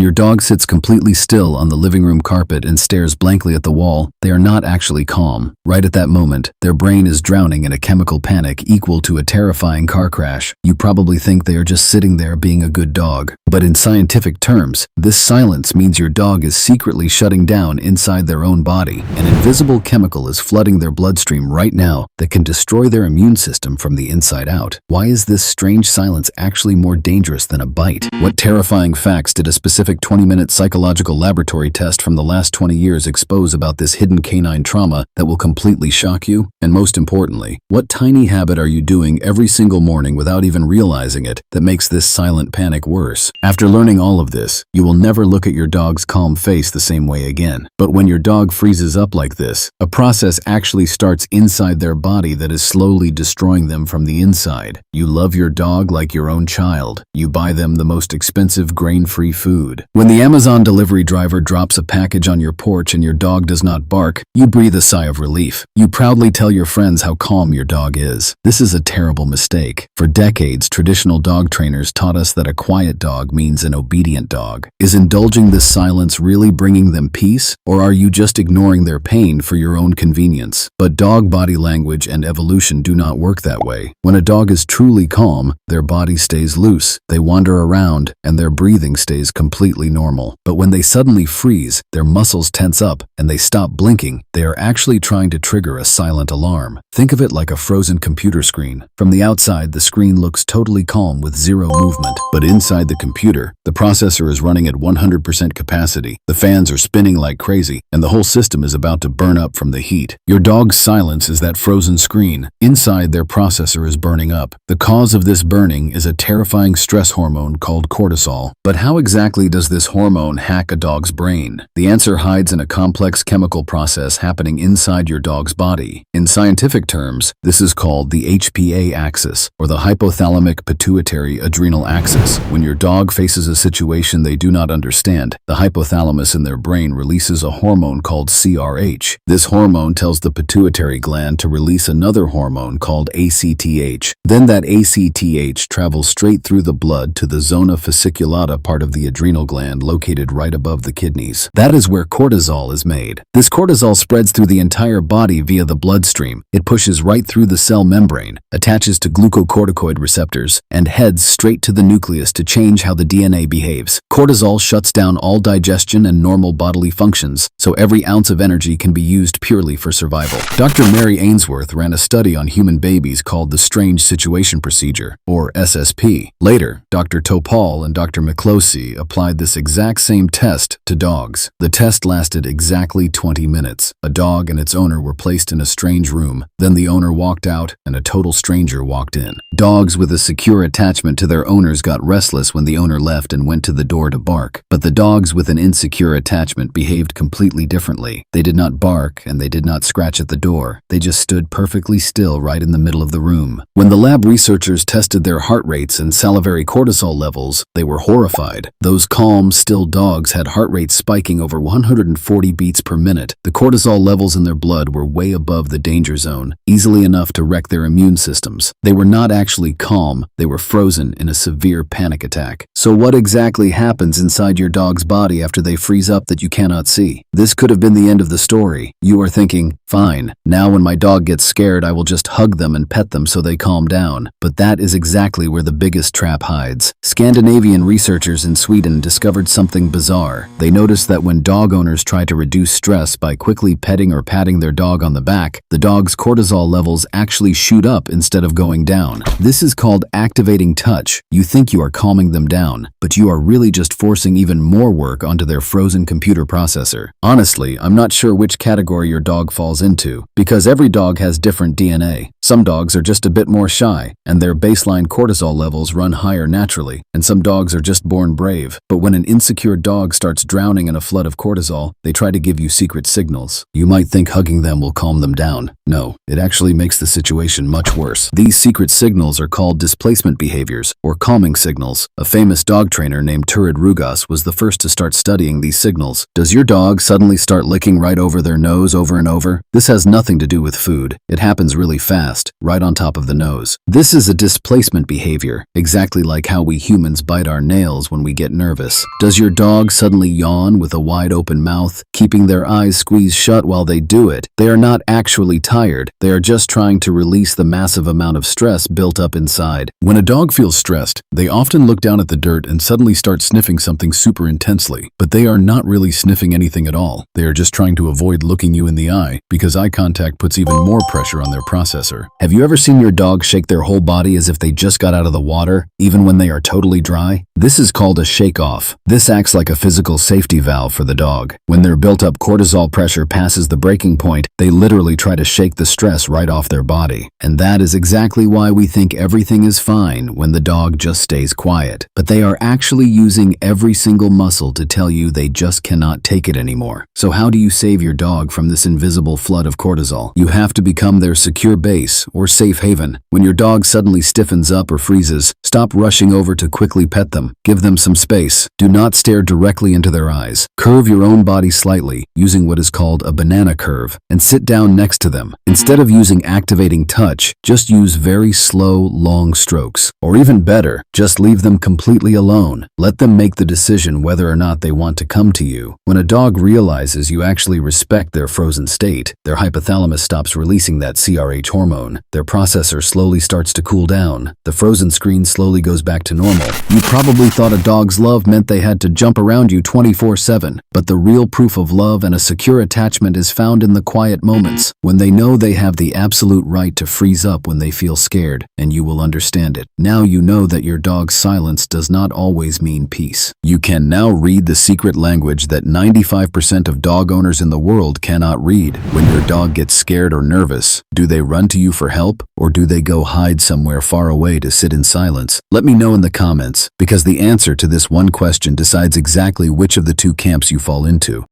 your dog sits completely still on the living room carpet and stares blankly at the wall, they are not actually calm. Right at that moment, their brain is drowning in a chemical panic equal to a terrifying car crash. You probably think they are just sitting there being a good dog. But in scientific terms, this silence means your dog is secretly shutting down inside their own body. An invisible chemical is flooding their bloodstream right now that can destroy their immune system from the inside out. Why is this strange silence actually more dangerous than a bite? What terrifying facts did a specific 20-minute psychological laboratory test from the last 20 years expose about this hidden canine trauma that will completely shock you? And most importantly, what tiny habit are you doing every single morning without even realizing it that makes this silent panic worse? After learning all of this, you will never look at your dog's calm face the same way again. But when your dog freezes up like this, a process actually starts inside their body that is slowly destroying them from the inside. You love your dog like your own child. You buy them the most expensive grain-free food. When the Amazon delivery driver drops a package on your porch and your dog does not bark, you breathe a sigh of relief. You proudly tell your friends how calm your dog is. This is a terrible mistake. For decades, traditional dog trainers taught us that a quiet dog means an obedient dog. Is indulging this silence really bringing them peace, or are you just ignoring their pain for your own convenience? But dog body language and evolution do not work that way. When a dog is truly calm, their body stays loose, they wander around, and their breathing stays completely normal. But when they suddenly freeze, their muscles tense up, and they stop blinking, they are actually trying to trigger a silent alarm. Think of it like a frozen computer screen. From the outside, the screen looks totally calm with zero movement. But inside the computer, the processor is running at 100% capacity. The fans are spinning like crazy, and the whole system is about to burn up from the heat. Your dog's silence is that frozen screen. Inside, their processor is burning up. The cause of this burning is a terrifying stress hormone called cortisol. But how exactly does this hormone hack a dog's brain? The answer hides in a complex chemical process happening inside your dog's body. In scientific terms, this is called the HPA axis, or the hypothalamic pituitary adrenal axis. When your dog faces a situation they do not understand, the hypothalamus in their brain releases a hormone called CRH. This hormone tells the pituitary gland to release another hormone called ACTH. Then that ACTH travels straight through the blood to the zona fasciculata part of the adrenal gland located right above the kidneys. That is where cortisol is made. This cortisol spreads through the entire body via the bloodstream. It pushes right through the cell membrane, attaches to glucocorticoid receptors, and heads straight to the nucleus to change how the DNA behaves. Cortisol shuts down all digestion and normal bodily functions, so every ounce of energy can be used purely for survival. Dr. Mary Ainsworth ran a study on human babies called the Strange Situation Procedure, or SSP. Later, Dr. Topol and Dr. McCloskey applied this exact same test to dogs. The test lasted exactly 20 minutes. A dog and its owner were placed in a strange room. Then the owner walked out and a total stranger walked in. Dogs with a secure attachment to their owners got restless when the owner left and went to the door to bark. But the dogs with an insecure attachment behaved completely differently. They did not bark and they did not scratch at the door. They just stood perfectly still right in the middle of the room. When the lab researchers tested their heart rates and salivary cortisol levels, they were horrified. Those calm, still dogs had heart rates spiking over 140 beats per minute. The cortisol levels in their blood were way above the danger zone, easily enough to wreck their immune systems. They were not actually calm, they were frozen in a severe panic attack. So what exactly happens inside your dog's body after they freeze up that you cannot see? This could have been the end of the story. You are thinking, fine, now when my dog gets scared I will just hug them and pet them so they calm down. But that is exactly where the biggest trap hides. Scandinavian researchers in Sweden discovered something bizarre. They noticed that when dog owners try to reduce stress by quickly petting or patting their dog on the back, the dog's cortisol levels actually shoot up instead of going down. This is called activating touch. You think you are calming them down, but you are really just forcing even more work onto their frozen computer processor. Honestly, I'm not sure which category your dog falls into, because every dog has different DNA. Some dogs are just a bit more shy, and their baseline cortisol levels run higher naturally, and some dogs are just born brave. But when an insecure dog starts drowning in a flood of cortisol, they try to give you secret signals. You might think hugging them will calm them down. No, it actually makes the situation much worse. These secret signals are called displacement behaviors, or calming signals. A famous dog trainer named Turid Rugas was the first to start studying these signals. Does your dog suddenly start licking right over their nose over and over? This has nothing to do with food. It happens really fast. fast, right on top of the nose. This is a displacement behavior, exactly like how we humans bite our nails when we get nervous. Does your dog suddenly yawn with a wide open mouth, keeping their eyes squeezed shut while they do it? They are not actually tired. They are just trying to release the massive amount of stress built up inside. When a dog feels stressed, they often look down at the dirt and suddenly start sniffing something super intensely. But they are not really sniffing anything at all. They are just trying to avoid looking you in the eye, because eye contact puts even more pressure on their processor. Have you ever seen your dog shake their whole body as if they just got out of the water, even when they are totally dry? This is called a shake-off. This acts like a physical safety valve for the dog. When their built-up cortisol pressure passes the breaking point, they literally try to shake the stress right off their body. And that is exactly why we think everything is fine when the dog just stays quiet. But they are actually using every single muscle to tell you they just cannot take it anymore. So how do you save your dog from this invisible flood of cortisol? You have to become their secure base or safe haven. When your dog suddenly stiffens up or freezes, stop rushing over to quickly pet them. Give them some space. Do not stare directly into their eyes. Curve your own body slightly, using what is called a banana curve, and sit down next to them. Instead of using activating touch, just use very slow, long strokes. Or even better, just leave them completely alone. Let them make the decision whether or not they want to come to you. When a dog realizes you actually respect their frozen state, their hypothalamus stops releasing that CRH hormone. Their processor slowly starts to cool down. The frozen screen slowly goes back to normal. You probably thought a dog's love meant they had to jump around you 24/7, but the real proof of love and a secure attachment is found in the quiet moments, when they know they have the absolute right to freeze up when they feel scared, and you will understand it. Now you know that your dog's silence does not always mean peace. You can now read the secret language that 95% of dog owners in the world cannot read. When your dog gets scared or nervous, do they run to you for help, or do they go hide somewhere far away to sit in silence? Let me know in the comments, because the answer to this one question decides exactly which of the two camps you fall into.